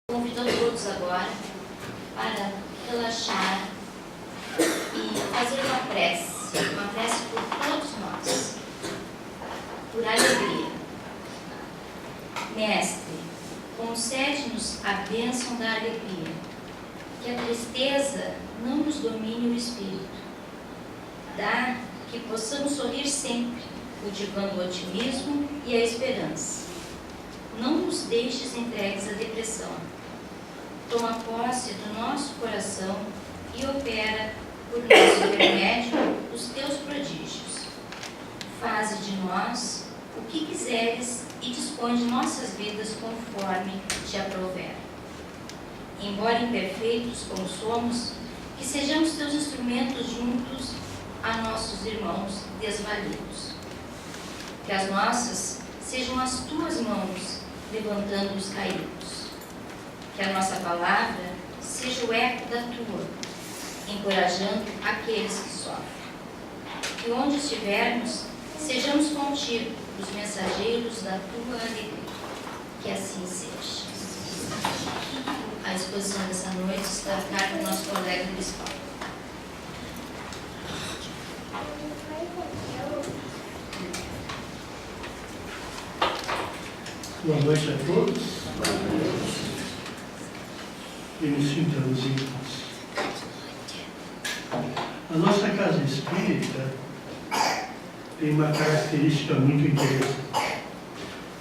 Convido a todos agora para relaxar e fazer uma prece por todos nós, por alegria. Mestre, concede-nos a bênção da alegria, que a tristeza não nos domine o espírito. Dá que possamos sorrir sempre, cultivando o otimismo e a esperança. Não nos deixes entregues à depressão. Toma posse do nosso coração e opera, por nosso intermédio, os teus prodígios. Faze de nós o que quiseres e dispõe de nossas vidas conforme te aprouver. Embora imperfeitos como somos, que sejamos teus instrumentos juntos a nossos irmãos desvalidos. Que as nossas sejam as tuas mãos levantando os caídos. Que a nossa palavra seja o eco da tua, encorajando aqueles que sofrem. Que onde estivermos, sejamos contigo os mensageiros da tua alegria. Que assim seja. A exposição dessa noite está a cargo do nosso colega Luiz Paulo. Boa noite a todos. E nos sintamos em paz. A nossa casa espírita tem uma característica muito interessante.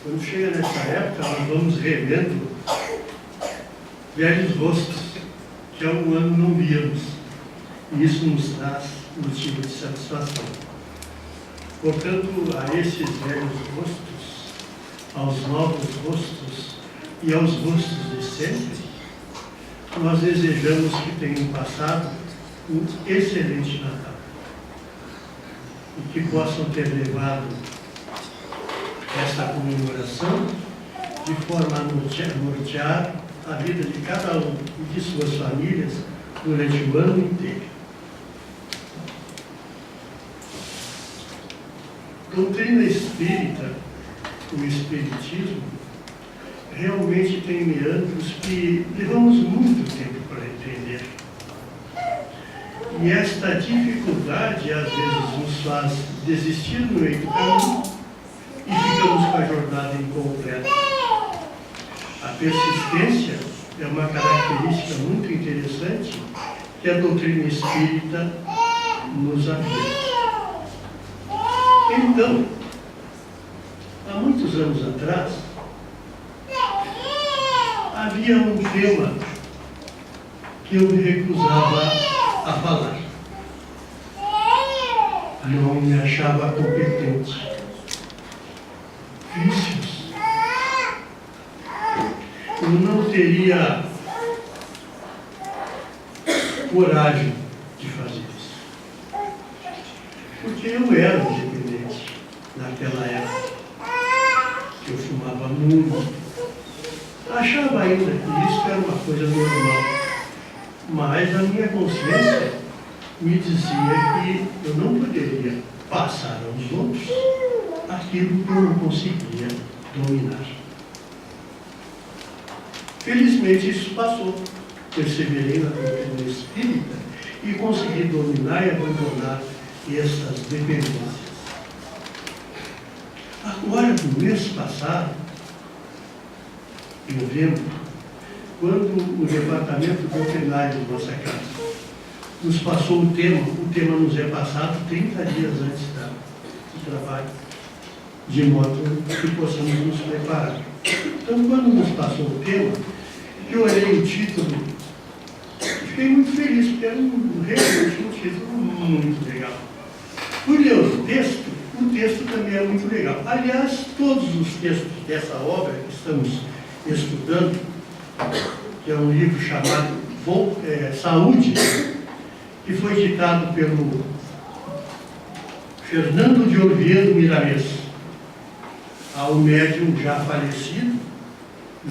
Quando chega nessa época, nós vamos revendo velhos rostos que há um ano não víamos. E isso nos traz motivo de satisfação. Portanto, a esses velhos rostos, aos novos rostos e aos rostos de sempre, nós desejamos que tenham passado um excelente Natal e que possam ter levado esta comemoração de forma a nortear a vida de cada um e de suas famílias durante o ano inteiro. Doutrina espírita, o Espiritismo, realmente tem meandros que levamos muito tempo para entender. E esta dificuldade, às vezes, nos faz desistir no meio do caminho e ficamos com a jornada incompleta. A persistência é uma característica muito interessante que a doutrina espírita nos avisa. Então, há muitos anos atrás, havia um tema que eu me recusava a falar. Não me achava competente. Vícios. Eu não teria coragem de fazer isso. Porque eu era independente naquela época. Eu fumava muito. Achava ainda que isso era uma coisa normal. Mas a minha consciência me dizia que eu não poderia passar aos outros aquilo que eu não conseguia dominar. Felizmente isso passou. Perseverei na doutrina espírita e consegui dominar e abandonar essas dependências. Agora, no mês passado, em novembro, quando o departamento doutrinário da nossa casa nos passou o tema nos é passado 30 dias antes do trabalho, de modo que possamos nos preparar. Então, quando nos passou o tema, eu olhei o título e fiquei muito feliz, porque era realmente um título muito legal. Fui ler o texto também é muito legal. Aliás, todos os textos dessa obra que estamos estudando, que é um livro chamado Saúde, que foi ditado pelo Fernando de Oviedo Miramês, ao médium já falecido,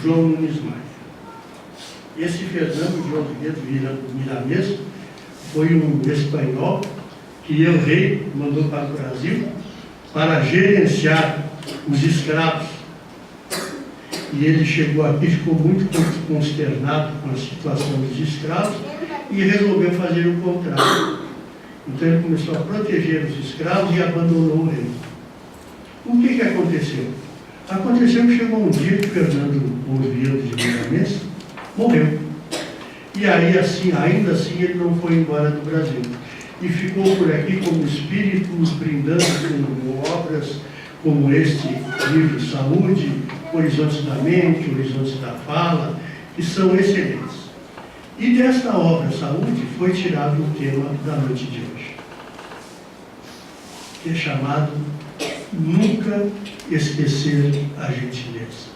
João Nunes Maia. Esse Fernando de Oviedo Miramês foi um espanhol que el rei mandou para o Brasil para gerenciar os escravos E ele chegou aqui, ficou muito consternado com a situação dos escravos e resolveu fazer o contrário. Então ele começou a proteger os escravos e abandonou o reino. O que aconteceu? Aconteceu que chegou um dia que Fernando Oswildo de Guimarães morreu. E aí, assim, ainda assim, ele não foi embora do Brasil. E ficou por aqui como espírito, nos brindando com obras como este livro Saúde, Horizontes da Mente, Horizontes da Fala, que são excelentes. E desta obra Saúde foi tirado o tema da noite de hoje, que é chamado Nunca Esquecer a Gentileza.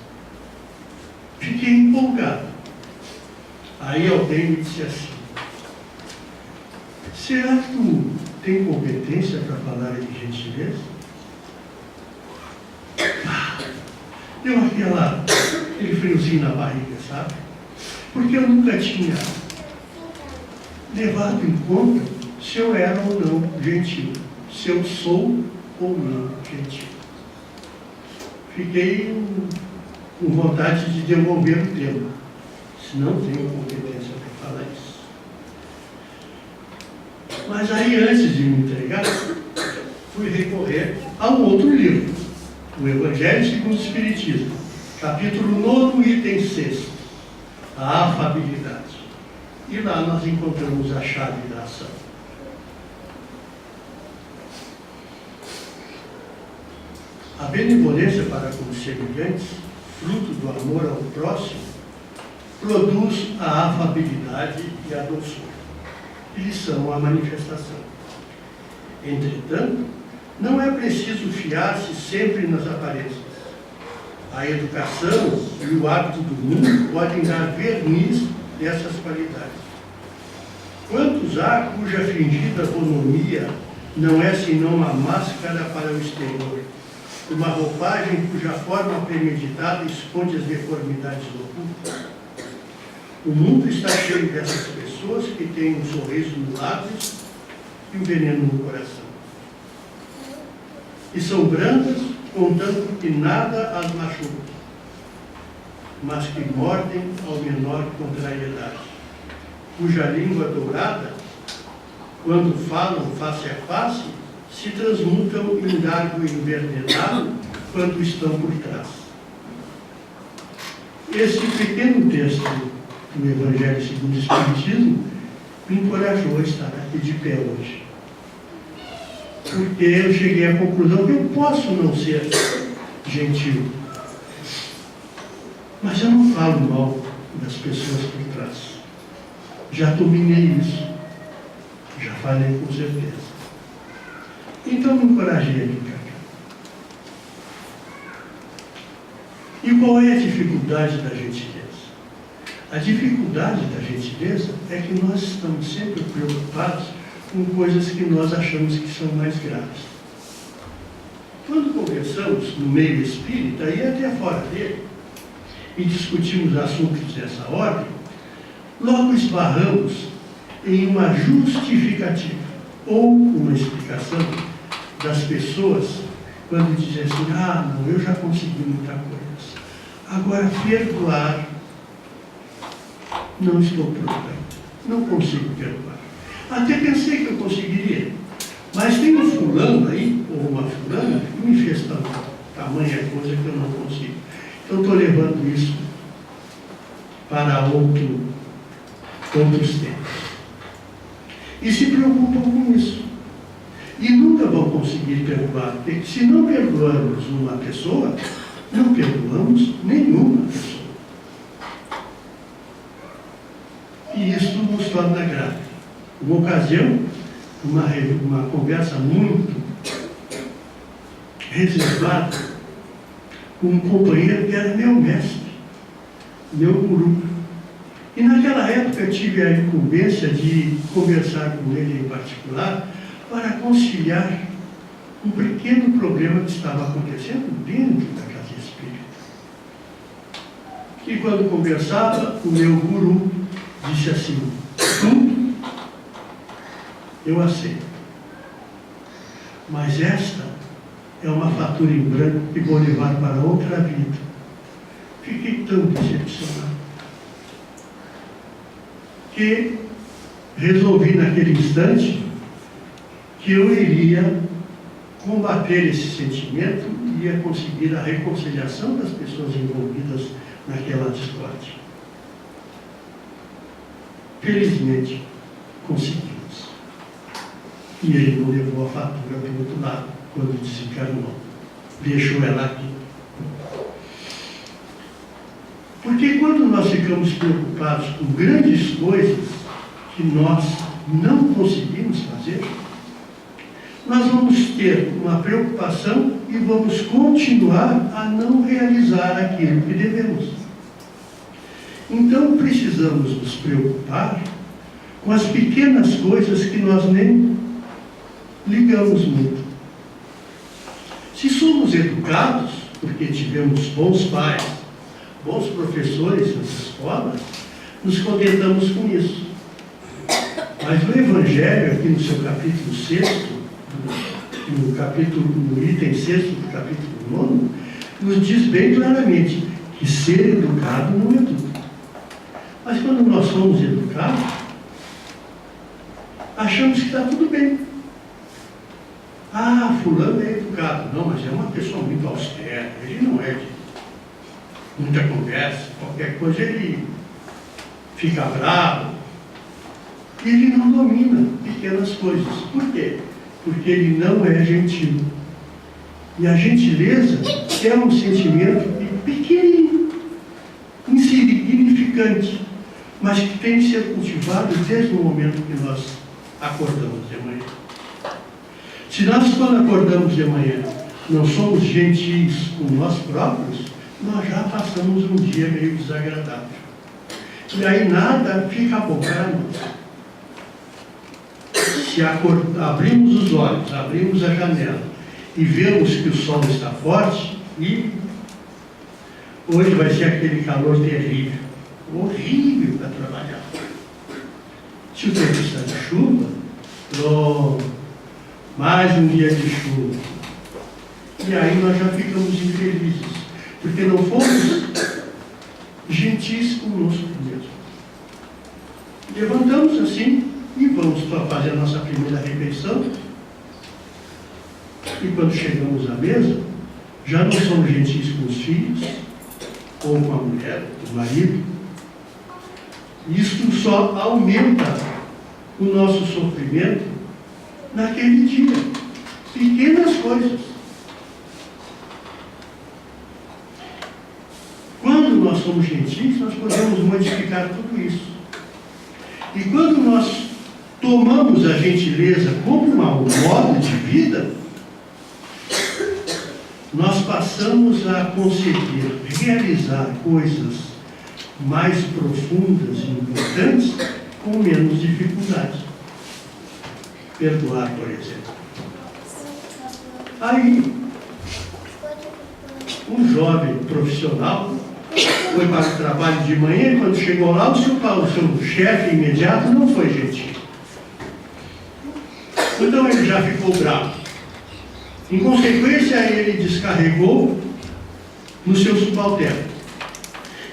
Fiquei empolgado. Aí alguém me disse assim: será que tu tem competência para falar de gentileza? Deu aquele friozinho na barriga, sabe? Porque eu nunca tinha levado em conta se eu era ou não gentil, se eu sou ou não gentil. Fiquei com vontade de devolver o tema, se não tenho competência para falar isso. Mas aí, antes de me entregar, fui recorrer a um outro livro, o Evangelho segundo o Espiritismo, capítulo 9, item 6, a afabilidade. E lá nós encontramos a chave da ação. A benevolência para com os semelhantes, fruto do amor ao próximo, produz a afabilidade e a doçura. Eles são a manifestação. Entretanto, não é preciso fiar-se sempre nas aparências. A educação e o hábito do mundo podem dar verniz dessas qualidades. Quantos há cuja fingida bonomia não é senão uma máscara para o exterior, uma roupagem cuja forma premeditada esconde as deformidades ocultas? O mundo está cheio dessas pessoas que têm um sorriso nos lábios e um veneno no coração. E são brandas, contanto que nada as machuca, mas que mordem ao menor contrariedade, cuja língua dourada, quando falam face a face, se transmutam em dardo envenenado quando estão por trás. Esse pequeno texto do Evangelho segundo o Espiritismo me encorajou a estar aqui de pé hoje. Porque eu cheguei à conclusão que eu posso não ser gentil, mas eu não falo mal das pessoas por trás. Já dominei isso, já falei com certeza. Então me encorajei a vir para cá. E qual é a dificuldade da gentileza? A dificuldade da gentileza é que nós estamos sempre preocupados com coisas que nós achamos que são mais graves. Quando conversamos no meio espírita e até fora dele, e discutimos assuntos dessa ordem, logo esbarramos em uma justificativa ou uma explicação das pessoas quando dizem assim: ah, não, eu já consegui muita coisa. Agora, perdoar, não estou pronto, não consigo perdoar. Até pensei que eu conseguiria, mas tem um fulano aí, ou uma fulana, que me fez tamanha coisa que eu não consigo. Então estou levando isso para outros tempos. E se preocupam com isso. E nunca vão conseguir perdoar, porque se não perdoamos uma pessoa, não perdoamos nenhuma pessoa. E isso nos torna graves. Uma ocasião, uma conversa muito reservada com um companheiro que era meu mestre, meu guru. E naquela época eu tive a incumbência de conversar com ele em particular para conciliar um pequeno problema que estava acontecendo dentro da casa espírita. E quando conversava, o meu guru disse assim: tudo eu aceito, mas esta é uma fatura em branco que vou levar para outra vida, Fiquei tão decepcionado que resolvi naquele instante que eu iria combater esse sentimento e ia conseguir a reconciliação das pessoas envolvidas naquela discórdia. Felizmente, conseguimos. E ele não levou a fatura para o outro lado quando desencarnou. Deixou ela aqui. Porque quando nós ficamos preocupados com grandes coisas que nós não conseguimos fazer, nós vamos ter uma preocupação e vamos continuar a não realizar aquilo que devemos. Então precisamos nos preocupar com as pequenas coisas que nós nem ligamos muito. Se somos educados, porque tivemos bons pais, bons professores nas escolas, nos contentamos com isso. Mas o Evangelho, aqui no seu capítulo 6, no item 6 do capítulo 9, nos diz bem claramente que ser educado não é tudo. Mas quando nós somos educados, achamos que está tudo bem. Ah, fulano é educado. Não, mas é uma pessoa muito austera. Ele não é de muita conversa. Qualquer coisa ele fica bravo. E ele não domina pequenas coisas. Por quê? Porque ele não é gentil. E a gentileza é um sentimento pequenininho, insignificante, mas que tem que ser cultivado desde o momento que nós acordamos de manhã. Se nós, quando acordamos de manhã, não somos gentis com nós próprios, nós já passamos um dia meio desagradável. E aí nada fica bom para nós. Se abrimos os olhos, abrimos a janela e vemos que o sol está forte, e hoje vai ser aquele calor terrível, horrível para trabalhar. Se o tempo está de chuva, pronto, mais um dia de chuva. E aí nós já ficamos infelizes, porque não fomos gentis conosco mesmo. Levantamos assim e vamos para fazer a nossa primeira refeição. E quando chegamos à mesa, já não somos gentis com os filhos, ou com a mulher, com o marido. Isso só aumenta o nosso sofrimento naquele dia. Pequenas coisas. Quando nós somos gentis, nós podemos modificar tudo isso. E quando nós tomamos a gentileza como um modo de vida, nós passamos a conseguir realizar coisas mais profundas e importantes com menos dificuldade. Perdoar, por exemplo. Aí, um jovem profissional foi para o trabalho de manhã e quando chegou lá, o seu chefe imediato não foi gentil. Então ele já ficou bravo. Em consequência, ele descarregou no seu subalterno.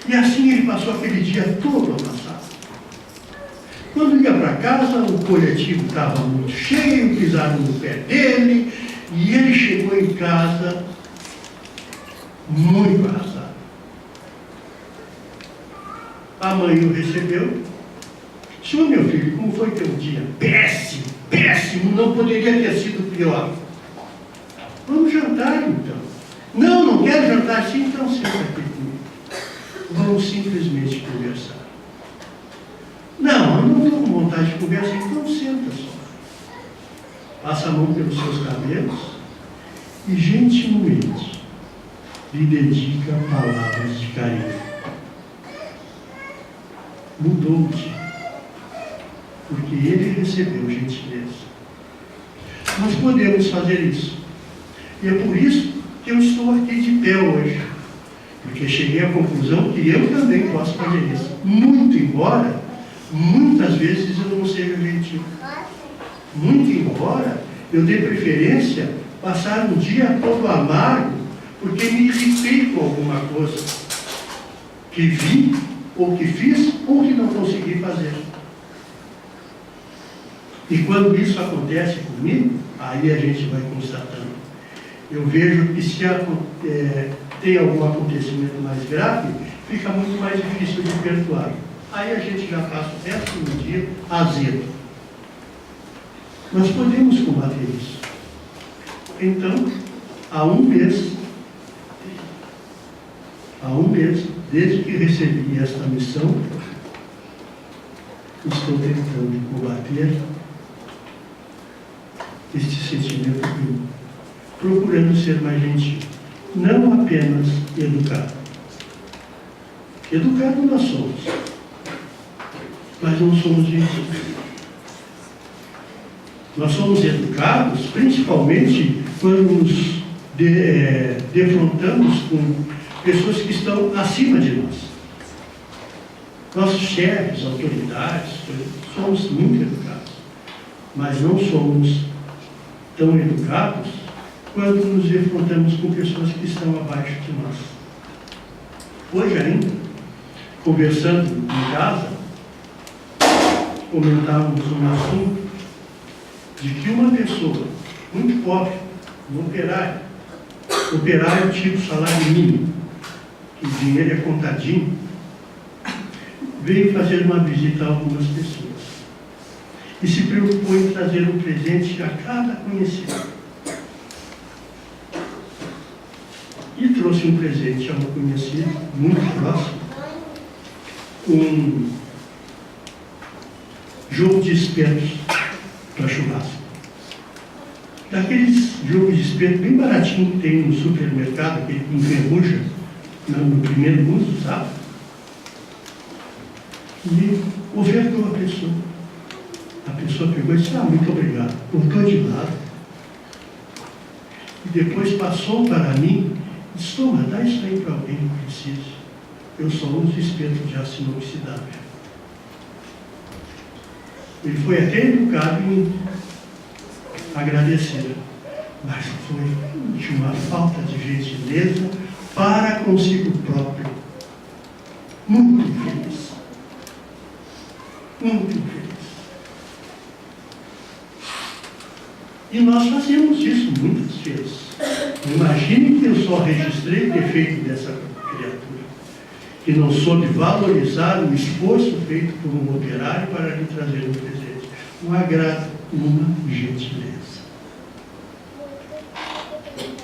E assim ele passou aquele dia todo amassado. Quando ia para casa, o coletivo estava muito cheio, pisaram no pé dele, e ele chegou em casa muito arrasado. A mãe o recebeu. Senhor, meu filho, como foi teu dia? Péssimo, péssimo, não poderia ter sido pior. Vamos jantar, então. Não quero jantar assim, então senta aqui comigo. Vamos simplesmente conversar. Não estou com vontade de conversar, então senta só. Passa a mão pelos seus cabelos e gentilmente lhe dedica palavras de carinho. Mudou-te, porque ele recebeu gentileza. Nós podemos fazer isso. E é por isso que eu estou aqui de pé hoje. Porque cheguei à conclusão que eu também posso fazer isso. Muito embora, muitas vezes eu não seja gentil. Muito embora eu dê preferência passar um dia todo amargo, porque me irritei com alguma coisa. que vi, ou que fiz, ou que não consegui fazer. E quando isso acontece comigo, aí a gente vai constatando. Eu vejo que se tem algum acontecimento mais grave, fica muito mais difícil de perdoar. Aí a gente já passa o resto do dia azedo. Nós podemos combater isso. Então, há um mês, desde que recebi esta missão, estou tentando combater este sentimento ruim, procurando ser mais gentil, não apenas educado. Educado nós somos, mas não somos gentis. Nós somos educados principalmente quando nos defrontamos com pessoas que estão acima de nós. Nossos chefes, autoridades, somos muito educados, mas não somos tão educados quando nos defrontamos com pessoas que estão abaixo de nós. Hoje ainda, conversando em casa, comentávamos um assunto de que uma pessoa muito pobre, um operário tipo salário mínimo, que o dinheiro é contadinho, veio fazer uma visita a algumas pessoas e se preocupou em trazer um presente a cada conhecido. E trouxe um presente a um conhecido muito próximo, um jogo de espetos para churrasco. Daqueles jogos de espeto bem baratinho que tem no supermercado, aquele que enferruja no primeiro uso, sabe? E ofertou a pessoa. A pessoa pegou e disse: muito obrigado. Botou de lado. E depois passou para mim e disse: toma, dá isso aí para alguém que precise. Eu só uso espeto de aço inoxidável. Ele foi até educado em agradecer, mas foi de uma falta de gentileza para consigo próprio. Muito infeliz. Muito infeliz. E nós fazemos isso muitas vezes. Imagine que eu só registrei o defeito dessa criatura, que não soube valorizar o esforço feito por um operário para lhe trazer um presente. Um agrado, uma gentileza.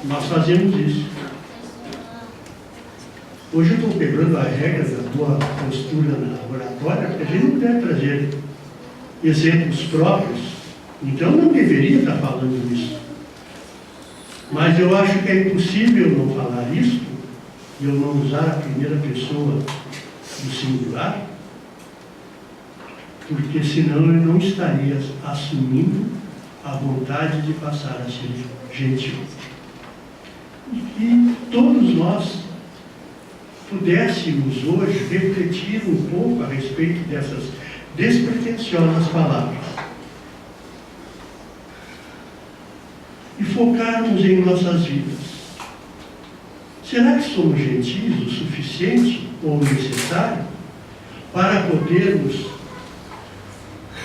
Nós fazemos isso. Hoje eu estou quebrando a regra da boa postura na oratória, porque a gente não deve trazer exemplos próprios, então não deveria estar falando isso. Mas eu acho que é impossível não falar isso, e eu não usar a primeira pessoa do singular, porque senão eu não estaria assumindo a vontade de passar a ser gentil. E que todos nós pudéssemos hoje refletir um pouco a respeito dessas despretensiosas palavras e focarmos em nossas vidas. Será que somos gentis o suficiente ou necessário para podermos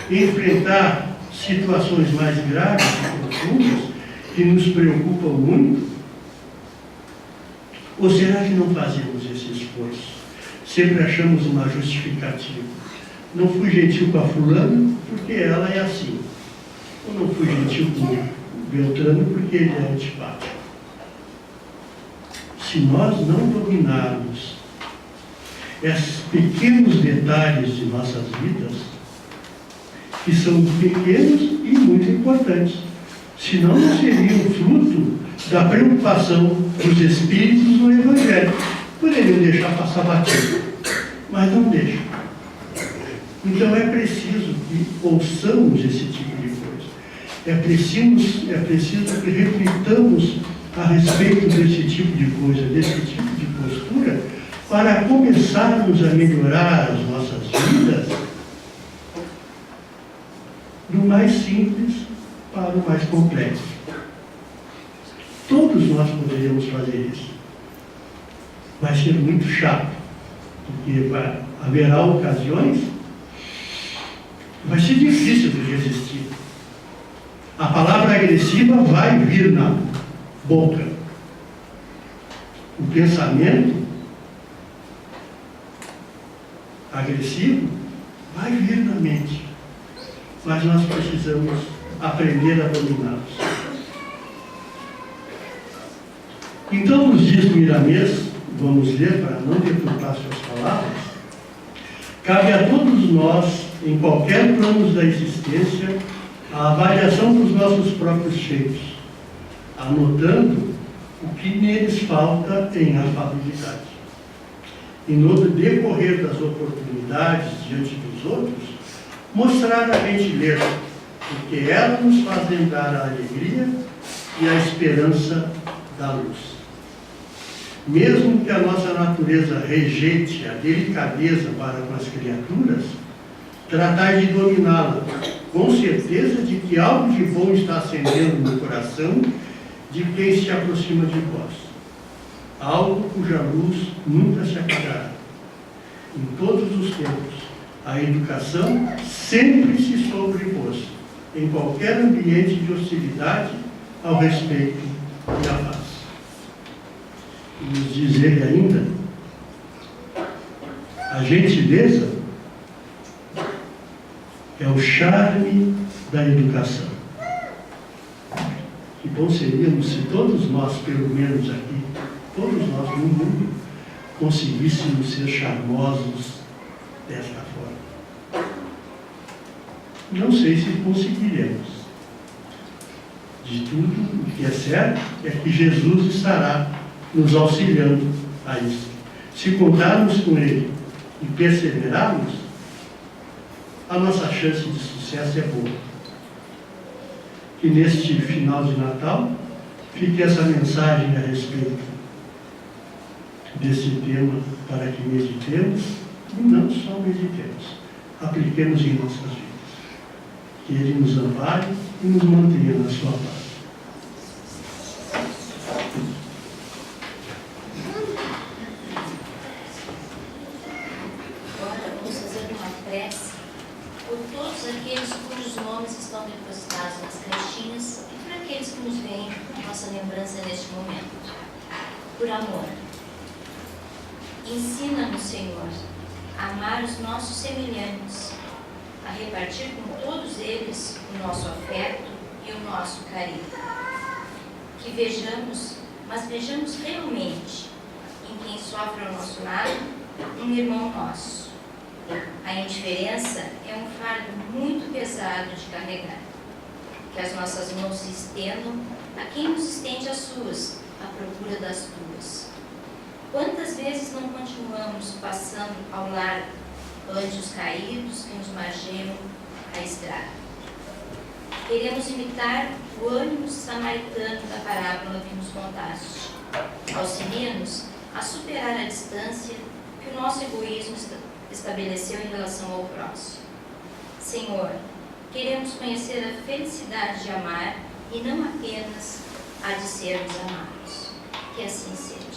enfrentar situações mais graves e profundas que nos preocupam muito? Ou será que não fazemos esse esforço? Sempre achamos uma justificativa. Não fui gentil com a fulana porque ela é assim. Ou não fui gentil com o Beltrano porque ele é antipático. Se nós não dominarmos esses pequenos detalhes de nossas vidas, que são pequenos e muito importantes, senão não seriam fruto da preocupação dos espíritos no Evangelho. Poderiam deixar passar batido, mas não deixam. Então é preciso que ouçamos esse tipo de coisa. É preciso que reflitamos a respeito desse tipo de coisa, desse tipo de postura, para começarmos a melhorar as nossas vidas do mais simples para o mais complexo. Todos nós poderíamos fazer isso. Vai ser muito chato porque haverá ocasiões que vai ser difícil de resistir. A palavra agressiva vai vir na boca. O pensamento agressivo vai vir na mente. Mas nós precisamos aprender a dominá-los. Então, nos dias do Miramês, vamos ler para não deturpar suas palavras, cabe a todos nós, em qualquer plano da existência, a avaliação dos nossos próprios feitos, anotando o que neles falta em afabilidade. E no decorrer das oportunidades diante dos outros, mostrar a gentileza, porque ela nos faz lembrar a alegria e a esperança da luz. Mesmo que a nossa natureza rejeite a delicadeza para com as criaturas, tratar de dominá-la, com certeza de que algo de bom está acendendo no coração de quem se aproxima de vós. Algo cuja luz nunca se apagará. Em todos os tempos, a educação sempre se sobrepôs, em qualquer ambiente de hostilidade, ao respeito e à paz. E nos diz ele ainda, a gentileza é o charme da educação. Que bom seríamos se todos nós, pelo menos aqui, todos nós no mundo, conseguíssemos ser charmosos desta forma. Não sei se conseguiremos. De tudo, o que é certo é que Jesus estará nos auxiliando a isso. Se contarmos com Ele e perseverarmos, a nossa chance de sucesso é boa. Que neste final de Natal fique essa mensagem a respeito desse tema para que meditemos, e não só meditemos, apliquemos em nossas vidas. Que Ele nos ampare e nos mantenha na sua paz. Agora vamos fazer uma prece por todos aqueles cujos nomes estão depositados nas caixinhas e por aqueles que nos veem na nossa lembrança neste momento. Por amor. Ensina-nos, Senhor, a amar os nossos semelhantes, a repartir com todos eles o nosso afeto e o nosso carinho. Que vejamos, mas vejamos realmente em quem sofre ao nosso lado um irmão nosso. A indiferença é um fardo muito pesado de carregar. Que as nossas mãos se estendam a quem nos estende as suas, à procura das tuas. Quantas vezes não continuamos passando ao largo ante os caídos que nos margeiam a estrada? Queremos imitar o ânimo samaritano da parábola que nos contaste. Auxilia-nos a superar a distância que o nosso egoísmo estabeleceu em relação ao próximo. Senhor, queremos conhecer a felicidade de amar e não apenas a de sermos amados. Que assim seja.